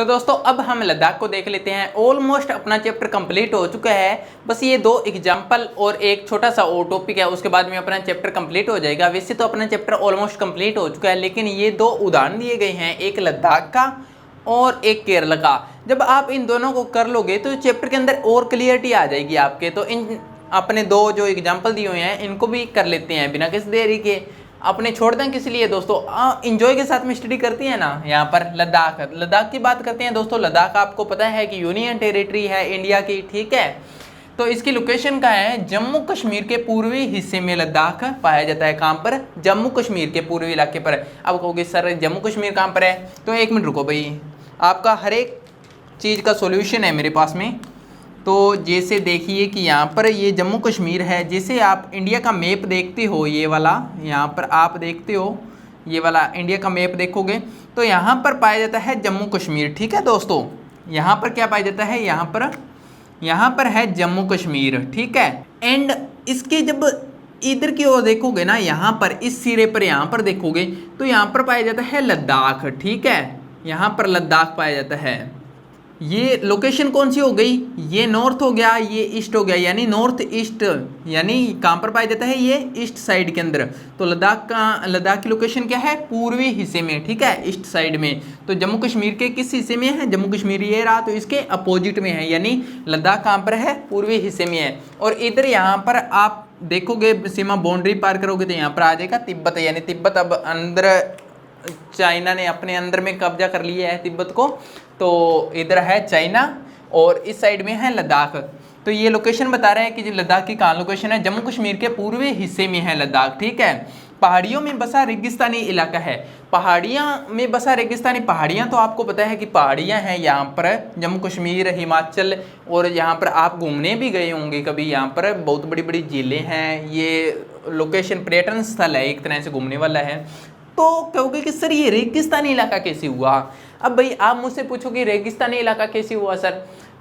तो दोस्तों अब हम लद्दाख को देख लेते हैं। ऑलमोस्ट अपना चैप्टर कंप्लीट हो चुका है, बस ये दो एग्जाम्पल और एक छोटा सा और टॉपिक है, उसके बाद में अपना चैप्टर कंप्लीट हो जाएगा। वैसे तो अपना चैप्टर ऑलमोस्ट कंप्लीट हो चुका है, लेकिन ये दो उदाहरण दिए गए हैं, एक लद्दाख का और एक केरल का। जब आप इन दोनों को कर लोगे तो चैप्टर के अंदर और क्लियरिटी आ जाएगी आपके। तो इन अपने दो जो एग्जाम्पल दिए हुए हैं इनको भी कर लेते हैं बिना किसी देरी के। अपने छोड़ दें किस लिए दोस्तों, इंजॉय के साथ में स्टडी करती है ना। यहाँ पर लद्दाख की बात करते हैं दोस्तों। लद्दाख आपको पता है कि यूनियन टेरिटरी है इंडिया की, ठीक है। तो इसकी लोकेशन का है जम्मू कश्मीर के पूर्वी हिस्से में लद्दाख पाया जाता है। कहाँ पर? जम्मू कश्मीर के पूर्वी इलाके पर। अब कहोगे सर जम्मू कश्मीर कहाँ पर है, तो एक मिनट रुको भाई, आपका हर एक चीज़ का सोल्यूशन है मेरे पास में। तो जैसे देखिए कि यहाँ पर ये जम्मू कश्मीर है। जैसे आप इंडिया का मैप देखते हो, ये वाला यहाँ पर आप देखते हो, ये वाला इंडिया का मैप देखोगे तो यहाँ पर पाया जाता है जम्मू कश्मीर, ठीक है दोस्तों। यहाँ पर क्या पाया जाता है, यहाँ पर है जम्मू कश्मीर, ठीक है। एंड इसके जब इधर की ओर देखोगे ना, यहाँ पर इस सिरे पर यहाँ पर देखोगे तो यहाँ पर पाया जाता है लद्दाख, ठीक है। यहाँ पर लद्दाख पाया जाता है। ये लोकेशन कौन सी हो गई, ये नॉर्थ हो गया, ये ईस्ट हो गया, यानी नॉर्थ ईस्ट, यानी कहाँ पर पाया जाता है, ये ईस्ट साइड के अंदर। तो लद्दाख की लोकेशन क्या है, पूर्वी हिस्से में, ठीक है, ईस्ट साइड में। तो जम्मू कश्मीर के किस हिस्से में है, जम्मू कश्मीर ये रहा, तो इसके अपोजिट में है, यानी लद्दाख कहाँ पर है, पूर्वी हिस्से में है। और इधर यहाँ पर आप देखोगे सीमा बाउंड्री पार करोगे तो यहाँ पर आ जाएगा तिब्बत, यानी तिब्बत अब अंदर चाइना ने अपने अंदर में कब्जा कर लिया है तिब्बत को। तो इधर है चाइना और इस साइड में है लद्दाख। तो ये लोकेशन बता रहे हैं कि जो लद्दाख की कहाँ लोकेशन है, जम्मू कश्मीर के पूर्वी हिस्से में है लद्दाख, ठीक है। पहाड़ियों में बसा रेगिस्तानी इलाका है। पहाड़ियाँ में बसा रेगिस्तानी, पहाड़ियाँ तो आपको पता है कि पहाड़ियाँ हैं यहाँ पर जम्मू कश्मीर, हिमाचल, और यहाँ पर आप घूमने भी गए होंगे कभी। यहाँ पर बहुत बड़ी बड़ी झीलें हैं, ये लोकेशन पर्यटन स्थल है, एक तरह से घूमने वाला है। तो कहोगे कि सर ये रेगिस्तानी इलाका कैसे हुआ। अब भाई आप मुझसे पूछोगे रेगिस्तानी इलाका कैसे हुआ सर।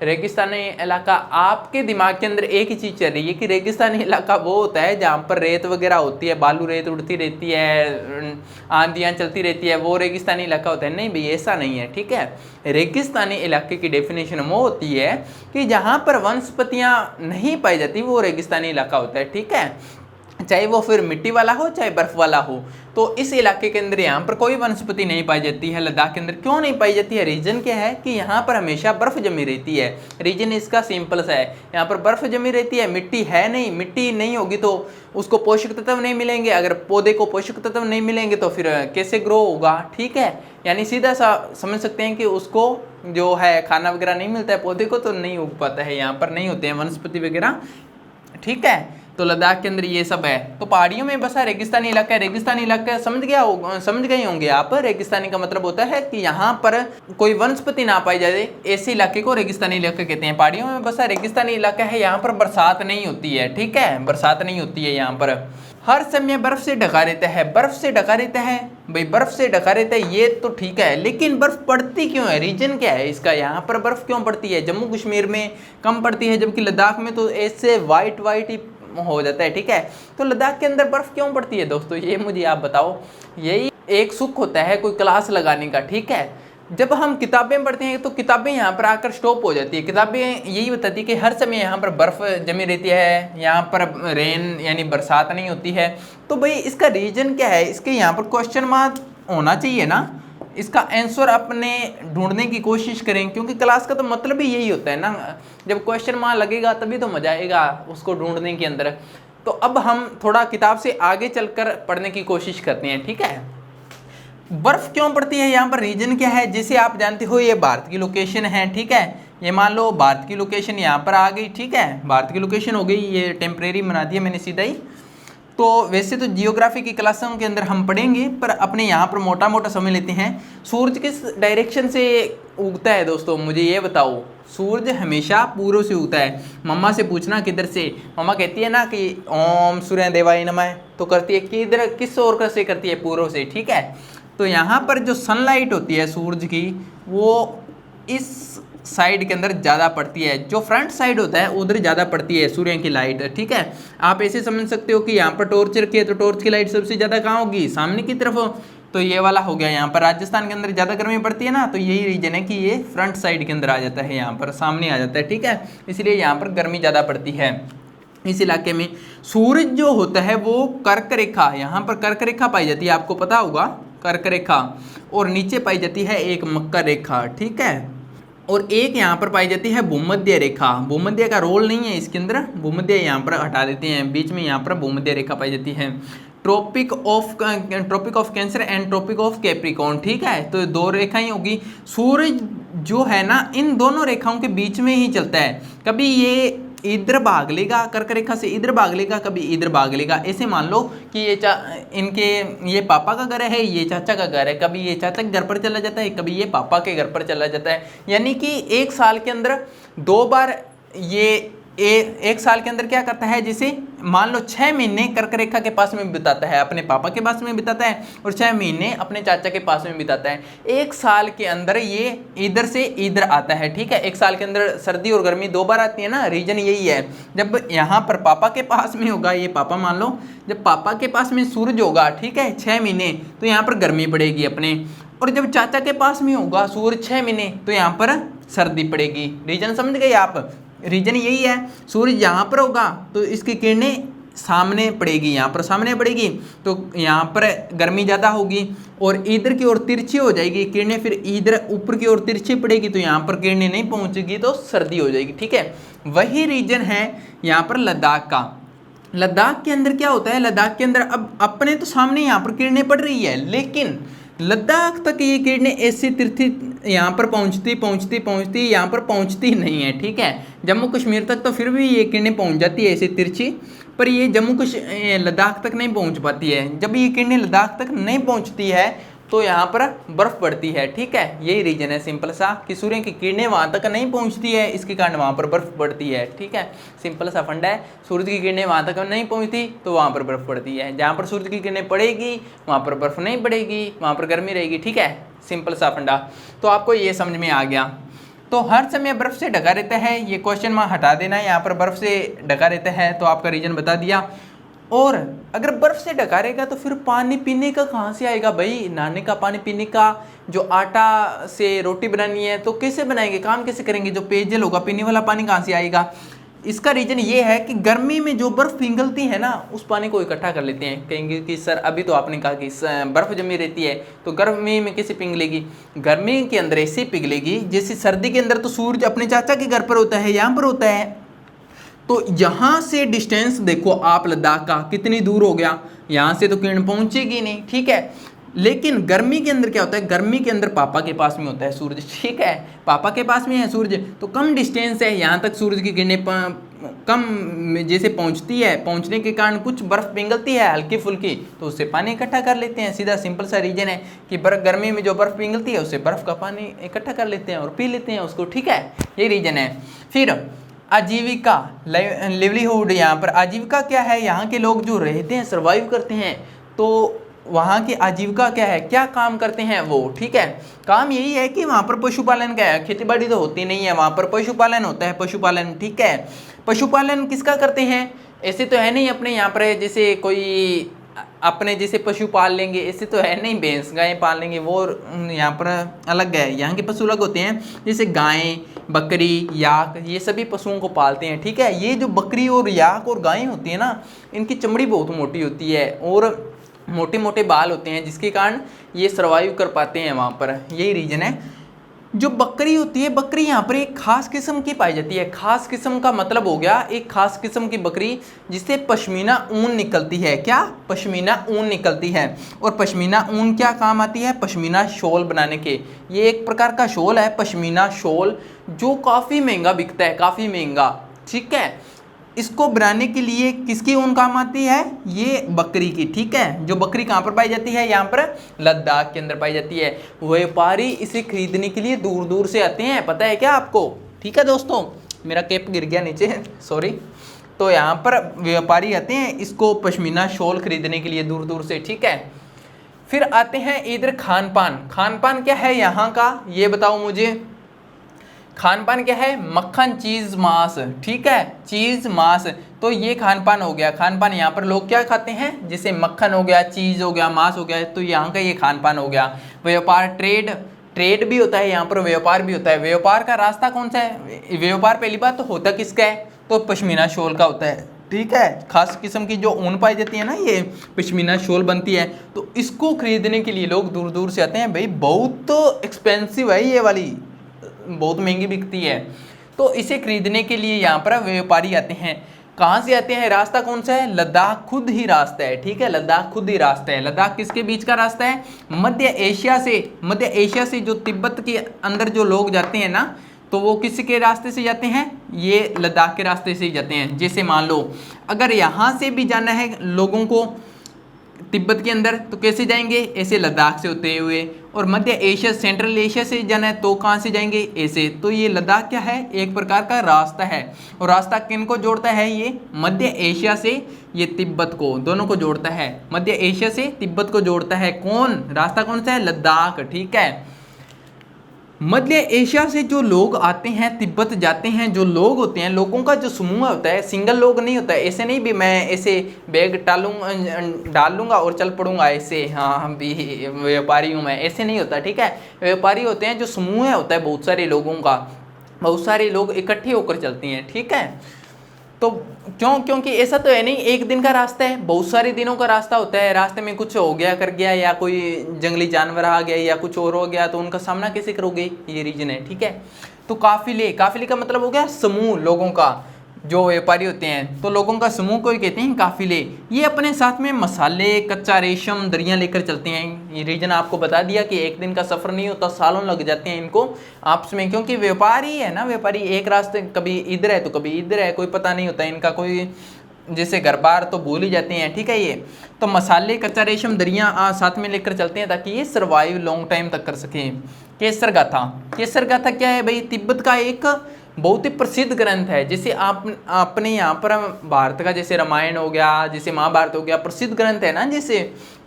रेगिस्तानी इलाका, आपके दिमाग के अंदर एक ही चीज़ चल रही है कि रेगिस्तानी इलाका वो होता है जहाँ पर रेत वगैरह होती है, बालू रेत उड़ती रहती है, आंधियाँ चलती रहती है, वो रेगिस्तानी इलाका होता है। नहीं भाई ऐसा नहीं है, ठीक है। रेगिस्तानी इलाके की डेफिनेशन वो होती है कि जहाँ पर वनस्पतियाँ नहीं पाई जाती वो रेगिस्तानी इलाका होता है, ठीक है। चाहे वो फिर मिट्टी वाला हो चाहे बर्फ वाला हो। तो इस इलाके के अंदर यहाँ पर कोई वनस्पति नहीं पाई जाती है। लद्दाख के अंदर क्यों नहीं पाई जाती है, रीजन क्या है कि यहाँ पर हमेशा बर्फ जमी रहती है। रीजन इसका सिंपल सा है, यहाँ पर बर्फ जमी रहती है, मिट्टी है नहीं। मिट्टी नहीं होगी तो उसको पोषक तत्व नहीं मिलेंगे, अगर पौधे को पोषक तत्व नहीं मिलेंगे तो फिर कैसे ग्रो होगा, ठीक है। यानी सीधा सा समझ सकते हैं कि उसको जो है खाना वगैरह नहीं मिलता है पौधे को, तो नहीं उग पाता है, यहाँ पर नहीं होते हैं वनस्पति वगैरह, ठीक है। तो लद्दाख के अंदर ये सब है। तो पहाड़ियों में बसा रेगिस्तानी इलाका है। रेगिस्तानी इलाका समझ गए होंगे आप। रेगिस्तानी का मतलब होता है कि यहाँ पर कोई वनस्पति ना पाई जाए, ऐसे इलाके को रेगिस्तानी इलाका कहते हैं। पहाड़ियों में बसा रेगिस्तानी इलाका है, यहाँ पर बरसात नहीं होती है, ठीक है, बरसात नहीं होती है। यहाँ पर हर समय बर्फ से ढका रहता है। बर्फ से ढका रहता है भाई, बर्फ से ढका रहता है ये तो ठीक है, लेकिन बर्फ पड़ती क्यों है, रीजन क्या है इसका। यहाँ पर बर्फ क्यों पड़ती है, जम्मू कश्मीर में कम पड़ती है जबकि लद्दाख में तो ऐसे वाइट वाइट ही हो जाता है, ठीक है। तो लद्दाख के अंदर बर्फ क्यों पड़ती है दोस्तों, ये मुझे आप बताओ। यही एक सुख होता है कोई क्लास लगाने का, ठीक है। जब हम किताबें पढ़ते हैं तो किताबें यहाँ पर आकर स्टॉप हो जाती है। किताबें यही बताती है कि हर समय यहाँ पर बर्फ़ जमी रहती है, यहाँ पर रेन यानी बरसात नहीं होती है। तो भाई इसका रीज़न क्या है, इसके यहाँ पर क्वेश्चन मार्क होना चाहिए ना। इसका आंसर अपने ढूंढने की कोशिश करें, क्योंकि क्लास का तो मतलब ही यही होता है ना। जब क्वेश्चन मार्क लगेगा तभी तो मजा आएगा उसको ढूंढने के अंदर। तो अब हम थोड़ा किताब से आगे चलकर पढ़ने की कोशिश करते हैं, ठीक है। बर्फ क्यों पड़ती है यहाँ पर, रीजन क्या है। जैसे आप जानते हो ये भारत की लोकेशन है, ठीक है। ये मान लो भारत की लोकेशन यहाँ पर आ गई, ठीक है, भारत की लोकेशन हो गई, ये टेम्परेरी बना दिया मैंने सीधा ही। तो वैसे तो जियोग्राफी की क्लासों के अंदर हम पढ़ेंगे, पर अपने यहाँ पर मोटा मोटा समझ लेते हैं। सूरज किस डायरेक्शन से उगता है दोस्तों, मुझे ये बताओ। सूरज हमेशा पूर्व से उगता है। मम्मा से पूछना किधर से, मम्मा कहती है ना कि ओम सूर्य देवाय नमः, तो करती है किधर, किस ओर से करती है, पूर्व से, ठीक है। तो यहाँ पर जो सनलाइट होती है सूरज की वो इस साइड के अंदर ज़्यादा पड़ती है, जो फ्रंट साइड होता है उधर ज़्यादा पड़ती है सूर्य की लाइट, ठीक है। आप ऐसे समझ सकते हो कि यहाँ पर टॉर्च रखी है तो टॉर्च की लाइट सबसे ज़्यादा कहाँ होगी, सामने की तरफ। तो ये वाला हो गया। यहाँ पर राजस्थान के अंदर ज़्यादा गर्मी पड़ती है ना, तो यही रीजन है कि ये फ्रंट साइड के अंदर आ जाता है, यहाँ पर सामने आ जाता है, ठीक है, इसलिए यहाँ पर गर्मी ज़्यादा पड़ती है इस इलाके में। सूरज जो होता है वो कर्क रेखा, यहाँ पर कर्क रेखा पाई जाती है, आपको पता होगा कर्क रेखा, और नीचे पाई जाती है एक मकर रेखा, ठीक है, और एक यहाँ पर पाई जाती है भूमध्य रेखा। भूमध्य का रोल नहीं है इसके अंदर, भूमध्य यहाँ पर हटा देते हैं, बीच में यहाँ पर भूमध्य रेखा पाई जाती है। Tropic of cancer and tropic of capricorn, ठीक है, तो दो रेखाएं होगी। सूरज जो है ना इन दोनों रेखाओं के बीच में ही चलता है, कभी ये इधर भाग लेगा कर्क रेखा से, इधर भाग लेगा, कभी इधर भाग लेगा। ऐसे मान लो कि ये पापा का घर है, ये चाचा का घर है, कभी ये चाचा के घर पर चला जाता है, कभी ये पापा के घर पर चला जाता है। यानी कि एक साल के अंदर 2 बार ये एक साल के अंदर क्या करता है, जैसे मान लो 6 महीने कर्क रेखा के पास में बिताता है, अपने पापा के पास में बिताता है, और 6 महीने अपने चाचा के पास में बिताता है। एक साल के अंदर ये इधर से इधर आता है, ठीक है, एक साल के अंदर सर्दी और गर्मी 2 बार आती है ना, रीजन यही है। जब यहाँ पर पापा के पास में होगा, ये पापा मान लो, जब पापा के पास में सूरज होगा, ठीक है, 6 महीने, तो यहाँ पर गर्मी पड़ेगी अपने, और जब चाचा के पास में होगा सूरज 6 महीने, तो यहाँ पर सर्दी पड़ेगी। रीजन समझ गए आप, रीजन यही है। सूरज यहाँ पर होगा तो इसकी किरणें सामने पड़ेगी, यहाँ पर सामने पड़ेगी, तो यहाँ पर गर्मी ज़्यादा होगी, और इधर की ओर तिरछी हो जाएगी किरणें, फिर इधर ऊपर की ओर तिरछी पड़ेगी, तो यहाँ पर किरणें नहीं पहुँचेगी, तो सर्दी हो जाएगी, ठीक है। वही रीजन है यहाँ पर लद्दाख का। लद्दाख के अंदर क्या होता है, लद्दाख के अंदर अब अपने तो सामने यहाँ पर किरणें पड़ रही है, लेकिन लद्दाख तक ये किरणें ऐसी तिरछी यहाँ पर पहुँचती यहाँ पर पहुँचती नहीं है, ठीक है। जम्मू कश्मीर तक तो फिर भी ये किरणें पहुँच जाती है ऐसी तिरछी, पर ये लद्दाख तक नहीं पहुँच पाती है। जब ये किरणें लद्दाख तक नहीं पहुँचती है तो यहाँ पर बर्फ़ पड़ती है, ठीक है, यही रीजन है सिंपल सा, कि सूर्य की किरणें वहाँ तक नहीं पहुँचती है, इसके कारण वहाँ पर बर्फ़ पड़ती है, ठीक है, सिंपल सा फंडा है। सूरज की किरणें वहाँ तक नहीं पहुँचती तो वहाँ पर बर्फ़ पड़ती है, जहाँ पर सूरज की किरणें पड़ेगी वहाँ पर बर्फ़ नहीं पड़ेगी, वहाँ पर गर्मी रहेगी, ठीक है, सिंपल सा फंडा। तो आपको ये समझ में आ गया। तो हर समय बर्फ़ से ढका रहता है, ये क्वेश्चन मार्क हटा देना है, यहाँ पर बर्फ़ से ढका रहता है, तो आपका रीजन बता दिया। और अगर बर्फ़ से ढका रहेगा तो फिर पानी पीने का कहाँ से आएगा भाई, नहाने का पानी पीने का, जो आटा से रोटी बनानी है तो कैसे बनाएंगे, काम कैसे करेंगे, जो पेयजल होगा पीने वाला पानी कहाँ से आएगा। इसका रीज़न ये है कि गर्मी में जो बर्फ़ पिघलती है ना, उस पानी को इकट्ठा कर लेते हैं। कहेंगे कि सर अभी तो आपने कहा कि बर्फ़ जमी रहती है तो गर्मी में कैसे पिघलेगी, गर्मी के अंदर ऐसे पिघलेगी जैसे सर्दी के अंदर तो सूरज अपने चाचा के घर पर होता है, यहाँ पर होता है, तो यहाँ से डिस्टेंस देखो आप लद्दाख का कितनी दूर हो गया, यहाँ से तो किरण पहुँचेगी नहीं, ठीक है। लेकिन गर्मी के अंदर क्या होता है, गर्मी के अंदर पापा के पास में होता है सूरज, ठीक है, पापा के पास में है सूरज, तो कम डिस्टेंस है, यहाँ तक सूरज की किरणें कम जैसे पहुँचती है, पहुँचने के कारण कुछ बर्फ़ पिघलती है हल्की फुल्की, तो उससे पानी इकट्ठा कर लेते हैं। सीधा सिंपल सा रीजन है कि गर्मी में जो बर्फ़ पिघलती है उससे बर्फ़ का पानी इकट्ठा कर लेते हैं और पी लेते हैं उसको, ठीक है, ये रीजन है। फिर आजीविका, लिवलीहुड, यहाँ पर आजीविका क्या है, यहाँ के लोग जो रहते हैं सर्वाइव करते हैं, तो वहाँ की आजीविका क्या है, क्या काम करते हैं वो, ठीक है। काम यही है कि वहाँ पर पशुपालन का है, खेती बाड़ी तो होती नहीं है, वहाँ पर पशुपालन होता है, पशुपालन, ठीक है। पशुपालन किसका करते हैं, ऐसे तो है नहीं अपने यहाँ पर जैसे कोई अपने जैसे पशु पाल लेंगे, ऐसे तो है नहीं, भैंस गाय पाल लेंगे, वो यहाँ पर अलग है, यहाँ के पशु अलग होते हैं, जैसे गाय, बकरी, याक, ये सभी पशुओं को पालते हैं, ठीक है। ये जो बकरी और याक और गायें होती है ना, इनकी चमड़ी बहुत मोटी होती है और मोटे मोटे बाल होते हैं, जिसके कारण ये सर्वाइव कर पाते हैं वहाँ पर, यही रीज़न है। जो बकरी होती है, बकरी यहाँ पर एक खास किस्म की पाई जाती है, खास किस्म का मतलब हो गया एक खास किस्म की बकरी जिससे पश्मीना ऊन निकलती है, क्या, पश्मीना ऊन निकलती है। और पश्मीना ऊन क्या काम आती है, पश्मीना शॉल बनाने के, ये एक प्रकार का शॉल है पश्मीना शॉल, जो काफ़ी महंगा बिकता है, काफ़ी महंगा, ठीक है। इसको बनाने के लिए किसकी ऊन काम आती है, ये बकरी की, ठीक है। जो बकरी कहाँ पर पाई जाती है, यहाँ पर लद्दाख के अंदर पाई जाती है। व्यापारी इसे खरीदने के लिए दूर दूर से आते हैं, पता है क्या आपको, ठीक है दोस्तों, मेरा कैप गिर गया नीचे, सॉरी। तो यहाँ पर व्यापारी आते हैं इसको पश्मीना शॉल खरीदने के लिए दूर दूर से, ठीक है। फिर आते हैं इधर खान पान, खान पान क्या है यहाँ का, ये बताओ मुझे। खान पान क्या है, मक्खन चीज़ मांस, ठीक है, चीज़ मांस, तो ये खान पान हो गया। खान पान यहाँ पर लोग क्या खाते हैं, जैसे मक्खन हो गया, चीज़ हो गया, मांस हो गया, तो यहाँ का ये खान पान हो गया। व्यापार ट्रेड, ट्रेड भी होता है यहाँ पर, व्यापार भी होता है। व्यापार का रास्ता कौन सा है, व्यापार पहली बात तो होता किसका है, तो पश्मीना शॉल का होता है, ठीक है। खास किस्म की जो ऊन पाई जाती है ना, ये पश्मीना शॉल बनती है, तो इसको खरीदने के लिए लोग दूर दूर से आते हैं। भाई बहुत एक्सपेंसिव है ये वाली, बहुत महंगी बिकती है, तो इसे खरीदने के लिए यहाँ पर व्यापारी आते हैं। कहाँ से आते हैं, रास्ता कौन सा है, लद्दाख खुद ही रास्ता है, ठीक है, लद्दाख खुद ही रास्ता है। लद्दाख किसके बीच का रास्ता है, मध्य एशिया से जो तिब्बत के अंदर जो लोग जाते हैं ना, तो वो किसके रास्ते से जाते हैं, ये लद्दाख के रास्ते से ही जाते हैं। जैसे मान लो अगर यहाँ से भी जाना है लोगों को तिब्बत के अंदर, तो कैसे जाएंगे, ऐसे लद्दाख से होते हुए। और मध्य एशिया, सेंट्रल एशिया से जाना है तो कहाँ से जाएंगे, ऐसे। तो ये लद्दाख क्या है, एक प्रकार का रास्ता है। और रास्ता किन को जोड़ता है, ये मध्य एशिया से ये तिब्बत को, दोनों को जोड़ता है। मध्य एशिया से तिब्बत को जोड़ता है कौन, रास्ता कौन सा है, लद्दाख, ठीक है। मध्य एशिया से जो लोग आते हैं, तिब्बत जाते हैं, जो लोग होते हैं, लोगों का जो समूह होता है, सिंगल लोग नहीं होता है। ऐसे नहीं भी मैं ऐसे बैग डाल लूँगा और चल पड़ूंगा ऐसे, हाँ भी व्यापारी हूँ मैं, ऐसे नहीं होता, ठीक है। व्यापारी होते हैं जो समूह होता है बहुत सारे लोगों का, बहुत सारे लोग इकट्ठे होकर चलते हैं, ठीक है। तो क्योंकि ऐसा तो है नहीं एक दिन का रास्ता है, बहुत सारे दिनों का रास्ता होता है। रास्ते में कुछ हो गया, कर गया, या कोई जंगली जानवर आ गया या कुछ और हो गया, तो उनका सामना कैसे करोगे, ये रीजन है, ठीक है। तो काफिले, काफिले का मतलब हो गया समूह लोगों का, जो व्यापारी होते हैं, तो लोगों का समूह को ही कहते हैं काफिले। ये अपने साथ में मसाले, कच्चा रेशम, दरियाँ लेकर चलते हैं। ये रीजन आपको बता दिया कि एक दिन का सफ़र नहीं होता, सालों लग जाते हैं इनको आपस में, क्योंकि व्यापारी है ना, व्यापारी एक रास्ते कभी इधर है तो कभी इधर है, कोई पता नहीं होता इनका, कोई जैसे घर बार तो भूल ही जाते हैं, ठीक है। ये तो मसाले, कच्चा रेशम, दरियाँ साथ में लेकर चलते हैं ताकि ये सर्वाइव लॉन्ग टाइम तक कर सकें। केसर गाथा, केसर गाथा क्या है भाई, तिब्बत का एक बहुत ही प्रसिद्ध ग्रंथ है। जैसे आप अपने यहाँ पर भारत का जैसे रामायण हो गया, जैसे महाभारत हो गया, प्रसिद्ध ग्रंथ है ना जैसे,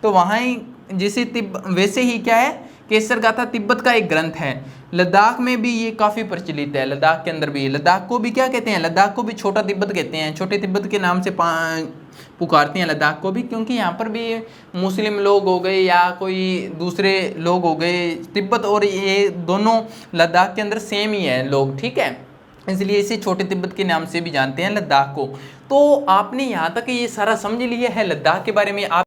तो वहाँ ही जैसे वैसे ही क्या है, केसर गाथा तिब्बत का एक ग्रंथ है। लद्दाख में भी ये काफ़ी प्रचलित है, लद्दाख के अंदर भी। लद्दाख को भी क्या कहते हैं, लद्दाख को भी छोटा तिब्बत कहते हैं, छोटे तिब्बत के नाम से पुकारते हैं लद्दाख को भी, क्योंकि यहाँ पर भी मुस्लिम लोग हो गए या कोई दूसरे लोग हो गए, तिब्बत और ये दोनों लद्दाख के अंदर सेम ही है लोग, ठीक है, इसलिए इसे छोटे तिब्बत के नाम से भी जानते हैं लद्दाख को। तो आपने यहाँ तक ये सारा समझ लिया है लद्दाख के बारे में। आप